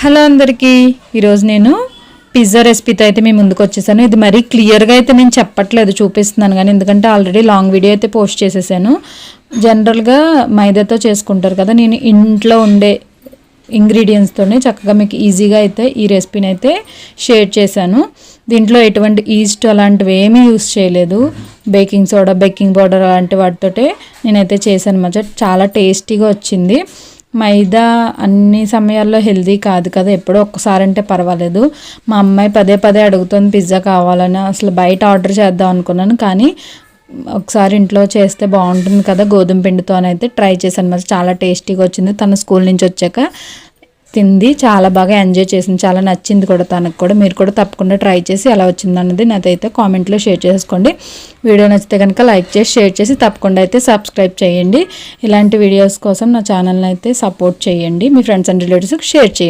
Hello అందరికీ, ఈరోజు నేను పిజ్జా రెసిపీతో అయితే మీ ముందుకు వచ్చేసాను. ఇది మరీ క్లియర్గా అయితే నేను చెప్పట్లేదు, చూపిస్తున్నాను కానీ, ఎందుకంటే ఆల్రెడీ లాంగ్ వీడియో అయితే పోస్ట్ చేసేసాను. జనరల్గా మైదాతో చేసుకుంటారు కదా, నేను ఇంట్లో ఉండే ఇంగ్రీడియంట్స్తోనే చక్కగా మీకు ఈజీగా అయితే ఈ రెసిపీని అయితే షేర్ చేశాను. దీంట్లో ఎటువంటి ఈస్ట్ అలాంటివి ఏమీ యూస్ చేయలేదు. బేకింగ్ సోడా, బేకింగ్ పౌడర్ అలాంటి వాటితోటే నేనైతే చేశాను అన్నమాట. చాలా టేస్టీగా వచ్చింది. మైదా అన్ని సమయాల్లో హెల్దీ కాదు కదా, ఎప్పుడో ఒక్కసారి అంటే పర్వాలేదు. మా అమ్మాయి పదే పదే అడుగుతుంది పిజ్జా కావాలని. అసలు బయట ఆర్డర్ చేద్దాం అనుకున్నాను, కానీ ఒకసారి ఇంట్లో చేస్తే బాగుంటుంది కదా గోధుమ పిండితో అని అయితే ట్రై చేశాను. మరి చాలా టేస్టీగా వచ్చింది. తన స్కూల్ నుంచి వచ్చాక తింది, చాలా బాగా ఎంజాయ్ చేసింది, చాలా నచ్చింది కూడా తనకు కూడా. మీరు కూడా తప్పకుండా ట్రై చేసి ఎలా వచ్చింది అన్నది నాకైతే కామెంట్లో షేర్ చేసుకోండి. వీడియో నచ్చితే కనుక లైక్ చేసి షేర్ చేసి తప్పకుండా అయితే సబ్స్క్రైబ్ చేయండి. ఇలాంటి వీడియోస్ కోసం నా ఛానల్ని అయితే సపోర్ట్ చేయండి. మీ ఫ్రెండ్స్ అండ్ రిలేటివ్స్కి షేర్ చేయండి.